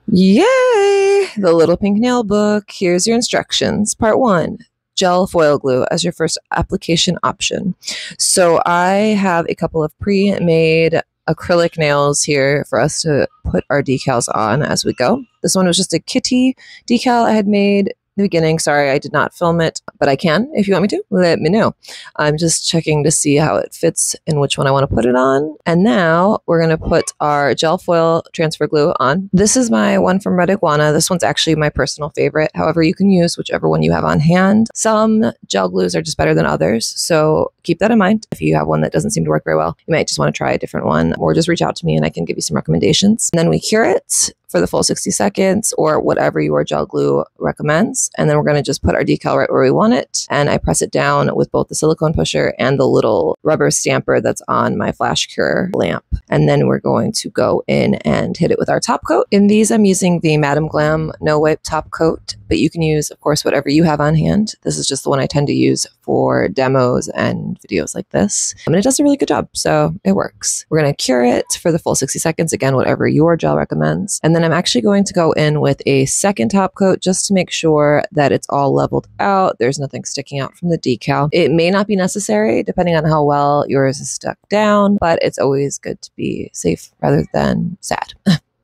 Yay! The Little Pink Nail Book. Here's your instructions. Part 1. Gel foil glue as your first application option. So I have a couple of pre-made acrylic nails here for us to put our decals on as we go. This one was just a kitty decal I had made in the beginning. Sorry, I did not film it, but I can. If you want me to, let me know. I'm just checking to see how it fits and which one I want to put it on. And now we're going to put our gel foil transfer glue on. This is my one from Red Iguana. This one's actually my personal favorite. However, you can use whichever one you have on hand. Some gel glues are just better than others, so keep that in mind. If you have one that doesn't seem to work very well, you might just want to try a different one, or just reach out to me and I can give you some recommendations. And then we cure it for the full 60 seconds or whatever your gel glue recommends. And then we're going to just put our decal right where we want it. And I press it down with both the silicone pusher and the little rubber stamper that's on my flash cure lamp. And then we're going to go in and hit it with our top coat. In these, I'm using the Madam Glam No Wipe top coat, but you can use, of course, whatever you have on hand. This is just the one I tend to use for demos and videos like this. And it does a really good job, so it works. We're going to cure it for the full 60 seconds, again, whatever your gel recommends. And then I'm actually going to go in with a second top coat just to make sure that it's all leveled out. There's nothing sticking out from the decal. It may not be necessary depending on how well yours is stuck down, but it's always good to be safe rather than sad.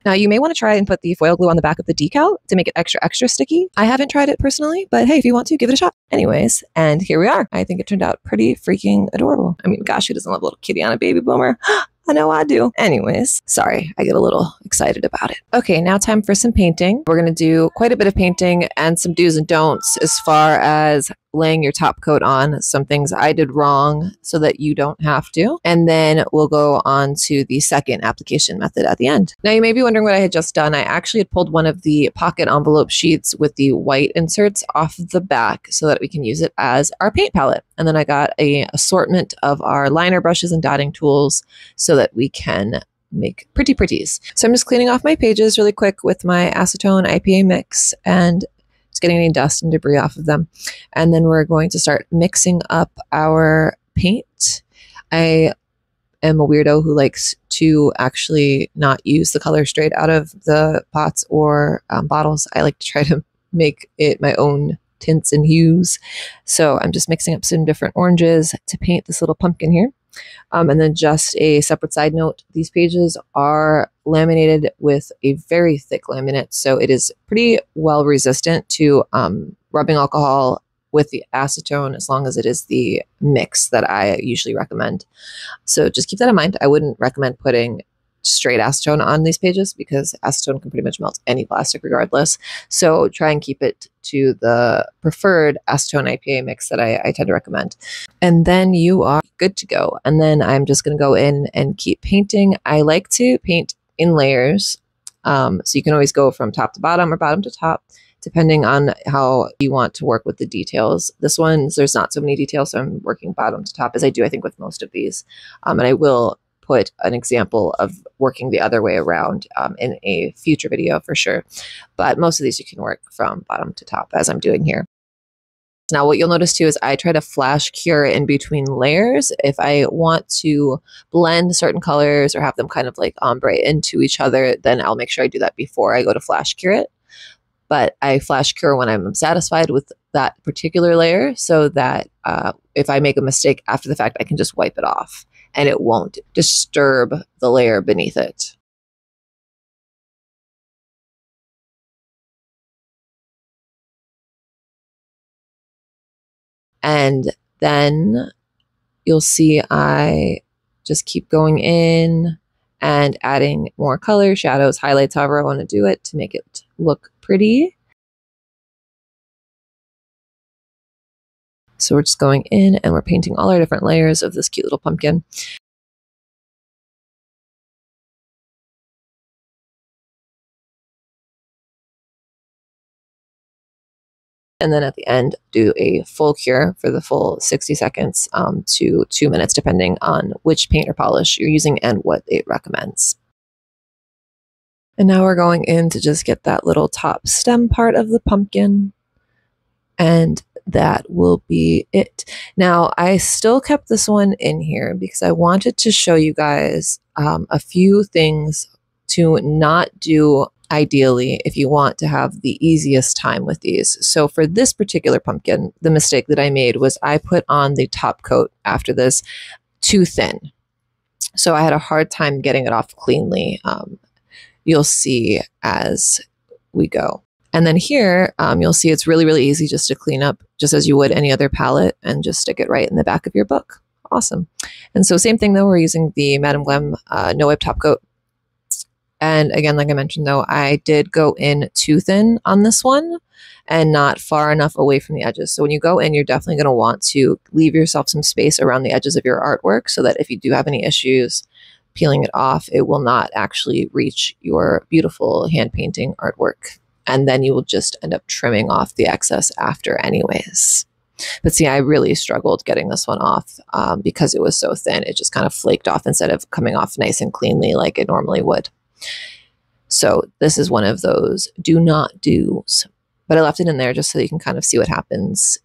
Now, you may want to try and put the foil glue on the back of the decal to make it extra sticky. I haven't tried it personally, but hey, if you want to, give it a shot. Anyways, and here we are. I think it turned out pretty freaking adorable. I mean, gosh, who doesn't love a little kitty on a baby boomer? I know I do. Anyways, sorry, I get a little excited about it. Okay, now time for some painting. We're going to do quite a bit of painting and some do's and don'ts as far as laying your top coat on, some things I did wrong so that you don't have to. And then we'll go on to the second application method at the end. Now you may be wondering what I had just done. I actually had pulled one of the pocket envelope sheets with the white inserts off of the back so that we can use it as our paint palette. And then I got an assortment of our liner brushes and dotting tools so that we can make pretty pretties. So I'm just cleaning off my pages really quick with my acetone IPA mix and just getting any dust and debris off of them. And then we're going to start mixing up our paint. I am a weirdo who likes to actually not use the color straight out of the pots or bottles. I like to try to make it my own tints and hues. So I'm just mixing up some different oranges to paint this little pumpkin here. And then just a separate side note, these pages are laminated with a very thick laminate, so it is pretty well resistant to rubbing alcohol with the acetone as long as it is the mix that I usually recommend. So just keep that in mind. I wouldn't recommend putting straight acetone on these pages because acetone can pretty much melt any plastic regardless. So try and keep it to the preferred acetone IPA mix that I tend to recommend. And then you are good to go. And then I'm just going to go in and keep painting. I like to paint in layers. So you can always go from top to bottom or bottom to top, depending on how you want to work with the details. This one, there's not so many details, so I'm working bottom to top as I do, I think, with most of these. And I will put an example of working the other way around in a future video for sure. But most of these you can work from bottom to top as I'm doing here. Now what you'll notice too is I try to flash cure in between layers. If I want to blend certain colors or have them kind of like ombre into each other, then I'll make sure I do that before I go to flash cure it. But I flash cure when I'm satisfied with that particular layer so that if I make a mistake after the fact, I can just wipe it off and it won't disturb the layer beneath it. And then you'll see I just keep going in and adding more color, shadows, highlights, however I want to do it to make it look pretty. So we're just going in and we're painting all our different layers of this cute little pumpkin. And then at the end, do a full cure for the full 60 seconds to 2 minutes, depending on which paint or polish you're using and what it recommends. And now we're going in to just get that little top stem part of the pumpkin. And that will be it. Now, I still kept this one in here because I wanted to show you guys a few things to not do ideally, if you want to have the easiest time with these. So for this particular pumpkin, the mistake that I made was I put on the top coat after this too thin. So I had a hard time getting it off cleanly. You'll see as we go. And then here, you'll see it's really, really easy just to clean up, just as you would any other palette, and just stick it right in the back of your book. Awesome. And so same thing though, we're using the Madame Glam No Wipe Top Coat. And again, like I mentioned though, I did go in too thin on this one and not far enough away from the edges. So when you go in, you're definitely going to want to leave yourself some space around the edges of your artwork so that if you do have any issues peeling it off, it will not actually reach your beautiful hand painting artwork. And then you will just end up trimming off the excess after anyways. But see, I really struggled getting this one off because it was so thin. It just kind of flaked off instead of coming off nice and cleanly like it normally would. So this is one of those do not do's. But I left it in there just so you can kind of see what happens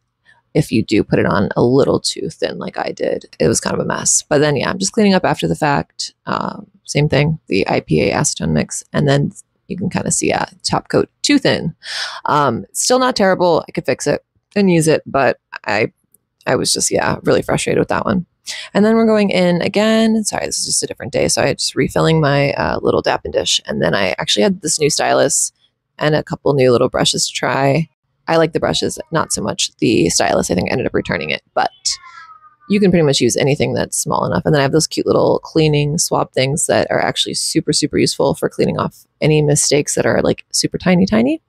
if you do put it on a little too thin like I did. It was kind of a mess. But then, yeah, I'm just cleaning up after the fact. Same thing, the IPA acetone mix. And then you can kind of see, top coat too thin. Still not terrible. I could fix it and use it. But I was just, really frustrated with that one. And then we're going in again. Sorry, this is just a different day. So I just refilling my little dapping dish. And then I actually had this new stylus and a couple new little brushes to try. I like the brushes, not so much the stylus. I think I ended up returning it, but you can pretty much use anything that's small enough. And then I have those cute little cleaning swab things that are actually super, super useful for cleaning off any mistakes that are like super tiny, tiny.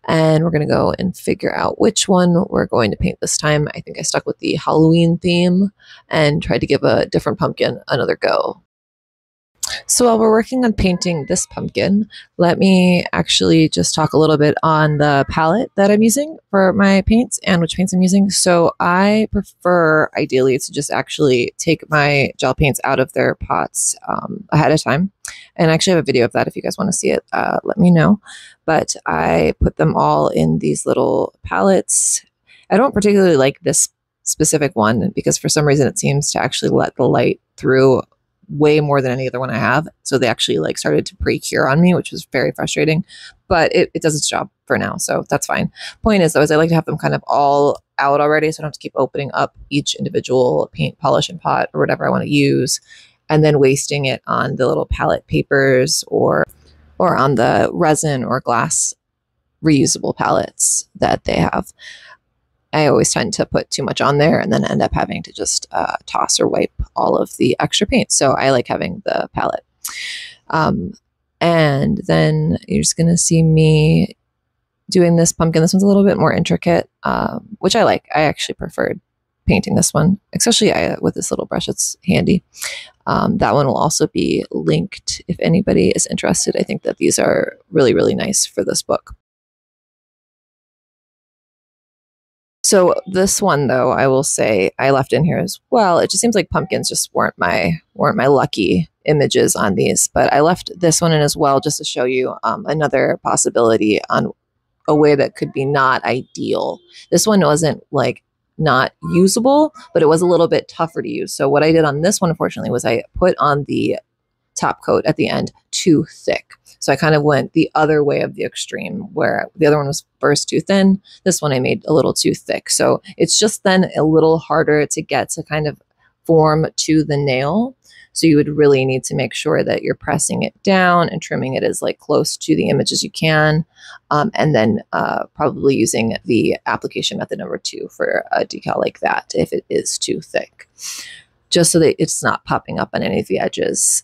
And we're going to go and figure out which one we're going to paint this time. I think I stuck with the Halloween theme and tried to give a different pumpkin another go. So while we're working on painting this pumpkin, let me actually just talk a little bit on the palette that I'm using for my paints and which paints I'm using. So I prefer ideally to just actually take my gel paints out of their pots ahead of time. And I actually have a video of that if you guys want to see it, let me know. But I put them all in these little palettes. I don't particularly like this specific one because for some reason it seems to actually let the light through way more than any other one I have. So they actually like started to pre-cure on me, which was very frustrating, but it does its job for now. So that's fine. Point is though, is I like to have them kind of all out already. So I don't have to keep opening up each individual paint polishing pot or whatever I want to use and then wasting it on the little palette papers or on the resin or glass reusable palettes that they have. I always tend to put too much on there and then end up having to just toss or wipe all of the extra paint. So I like having the palette. And then you're just going to see me doing this pumpkin. This one's a little bit more intricate, which I like. I actually preferred painting this one, especially with this little brush. It's handy. That one will also be linked if anybody is interested. I think that these are really, really nice for this book. So this one, though, I will say I left in here as well. It just seems like pumpkins just weren't my lucky images on these, but I left this one in as well just to show you another possibility on a way that could be not ideal. This one wasn't like not usable, but it was a little bit tougher to use. So what I did on this one, unfortunately, was I put on the top coat at the end too thick. So I kind of went the other way of the extreme where the other one was first too thin. This one I made a little too thick. So it's just then a little harder to get to kind of form to the nail. So you would really need to make sure that you're pressing it down and trimming it as like close to the image as you can. And then probably using the application method number 2 for a decal like that if it is too thick, just so that it's not popping up on any of the edges.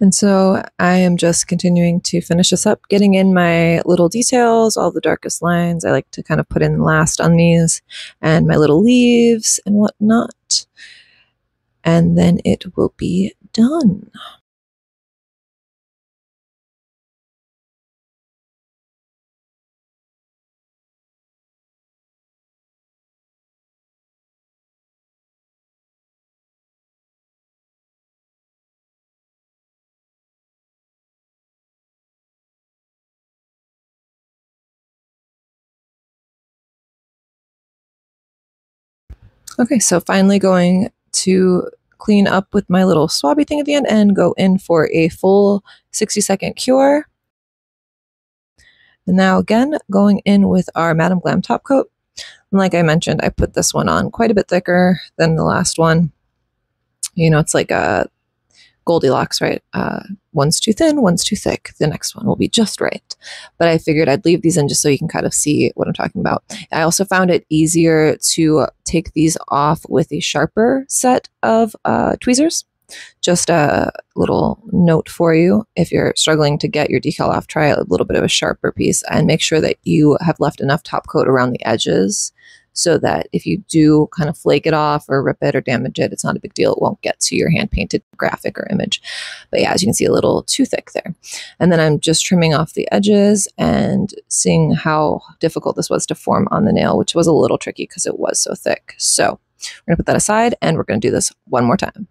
And so I am just continuing to finish this up, getting in my little details, all the darkest lines I like to kind of put in last on these, and my little leaves and whatnot. And then it will be done. Okay, so finally going to clean up with my little swabby thing at the end and go in for a full 60-second cure. And now again, going in with our Madam Glam top coat. And like I mentioned, I put this one on quite a bit thicker than the last one. You know, it's like a Goldilocks, right? One's too thin, one's too thick. The next one will be just right. But I figured I'd leave these in just so you can kind of see what I'm talking about. I also found it easier to take these off with a sharper set of tweezers. Just a little note for you. If you're struggling to get your decal off, try a little bit of a sharper piece and make sure that you have left enough top coat around the edges so that if you do kind of flake it off or rip it or damage it, it's not a big deal. It won't get to your hand-painted graphic or image. But yeah, as you can see, a little too thick there. And then I'm just trimming off the edges and seeing how difficult this was to form on the nail, which was a little tricky because it was so thick. So we're going to put that aside and we're going to do this one more time.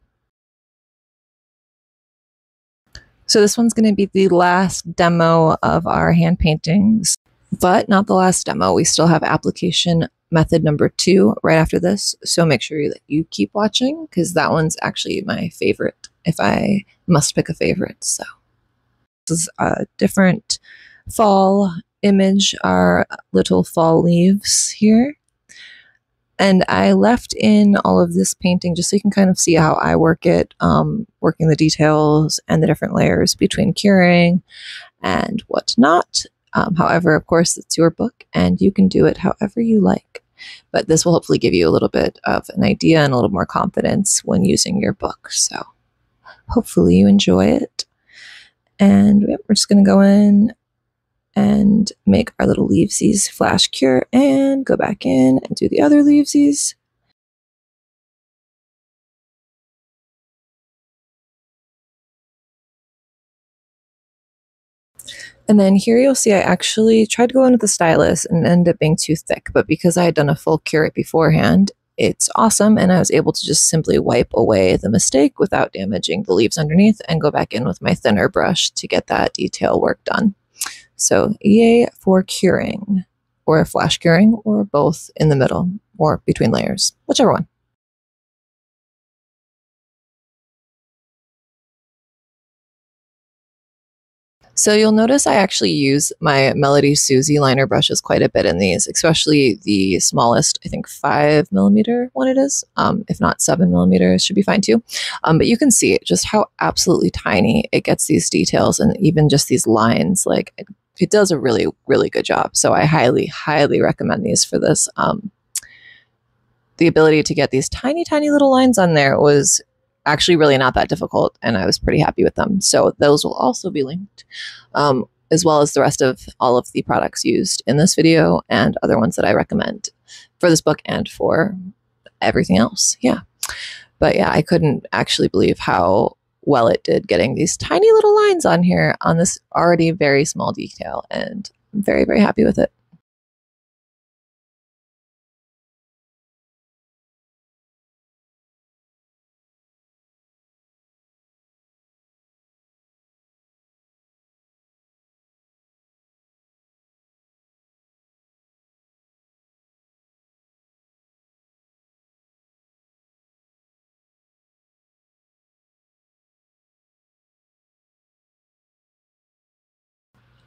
So this one's going to be the last demo of our hand paintings, but not the last demo. We still have application method number 2 right after this. So make sure that you keep watching because that one's actually my favorite if I must pick a favorite. So this is a different fall image, our little fall leaves here. And I left in all of this painting just so you can kind of see how I work it, working the details and the different layers between curing and whatnot. However, of course, it's your book and you can do it however you like. But this will hopefully give you a little bit of an idea and a little more confidence when using your book. So hopefully you enjoy it. And we're just going to go in and make our little leavesies flash cure and go back in and do the other leavesies. And then here you'll see I actually tried to go in with the stylus and ended up being too thick, but because I had done a full cure right beforehand, it's awesome, and I was able to just simply wipe away the mistake without damaging the leaves underneath and go back in with my thinner brush to get that detail work done. So yay for curing, or flash curing, or both in the middle, or between layers, whichever one. So you'll notice I actually use my Melody Susie liner brushes quite a bit in these, especially the smallest, I think 5mm one it is. If not 7mm should be fine too. But you can see just how absolutely tiny it gets these details and even just these lines. Like it does a really, really good job. So I highly, highly recommend these for this. The ability to get these tiny, tiny little lines on there was actually really not that difficult, and I was pretty happy with them. So those will also be linked, as well as the rest of all of the products used in this video and other ones that I recommend for this book and for everything else. Yeah. But yeah, I couldn't actually believe how well it did getting these tiny little lines on here on this already very small detail, and I'm very, very happy with it.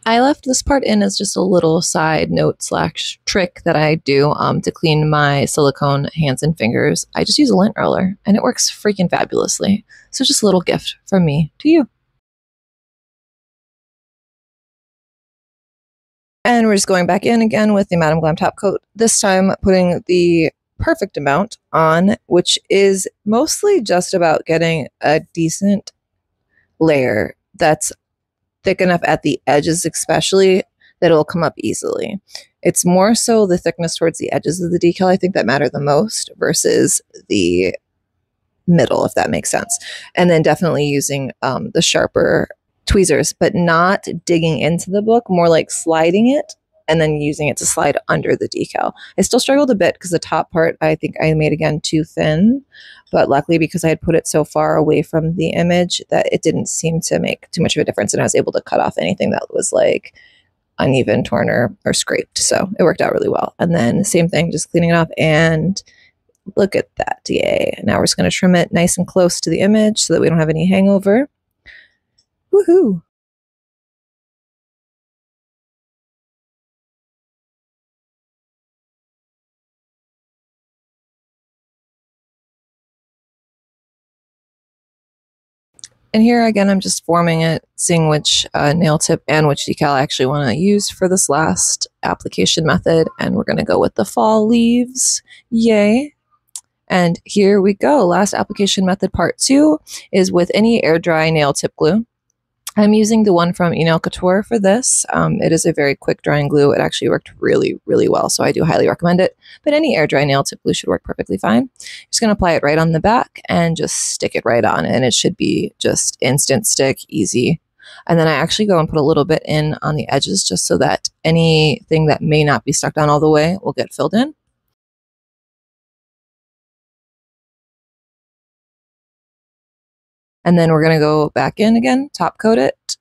I left this part in as just a little side note slash trick that I do to clean my silicone hands and fingers. I just use a lint roller and it works freaking fabulously. So just a little gift from me to you. And we're just going back in again with the Madam Glam top coat, this time putting the perfect amount on, which is mostly just about getting a decent layer that's thick enough at the edges especially that it will come up easily. It's more so the thickness towards the edges of the decal I think that matter the most versus the middle, if that makes sense. And then definitely using the sharper tweezers, but not digging into the book, more like sliding it and then using it to slide under the decal. I still struggled a bit because the top part I think I made again too thin, but luckily because I had put it so far away from the image that it didn't seem to make too much of a difference, and I was able to cut off anything that was like uneven, torn, or scraped. So it worked out really well. And then same thing, just cleaning it up and Look at that, yay. Now we're just going to trim it nice and close to the image so that we don't have any hangover. Woohoo! And here again, I'm just forming it, seeing which nail tip and which decal I actually want to use for this last application method. And we're going to go with the fall leaves. Yay. And here we go. Last application method part 2 is with any air dry nail tip glue. I'm using the one from Nail Couture for this. It is a very quick drying glue. It actually worked really, really well, so I do highly recommend it. But any air dry nail tip glue should work perfectly fine. Just going to apply it right on the back and just stick it right on, and it should be just instant stick, easy. And then I actually go and put a little bit in on the edges just so that anything that may not be stuck down all the way will get filled in. And then we're going to go back in again, top coat it.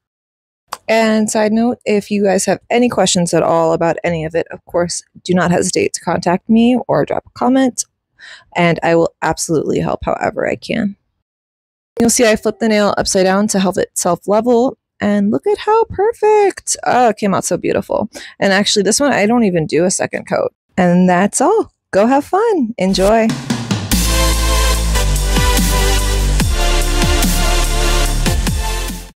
And side note, if you guys have any questions at all about any of it, of course, do not hesitate to contact me or drop a comment, and I will absolutely help however I can. You'll see I flipped the nail upside down to help it self-level, and look at how perfect! Oh, it came out so beautiful. And actually, this one, I don't even do a second coat. And that's all. Go have fun. Enjoy.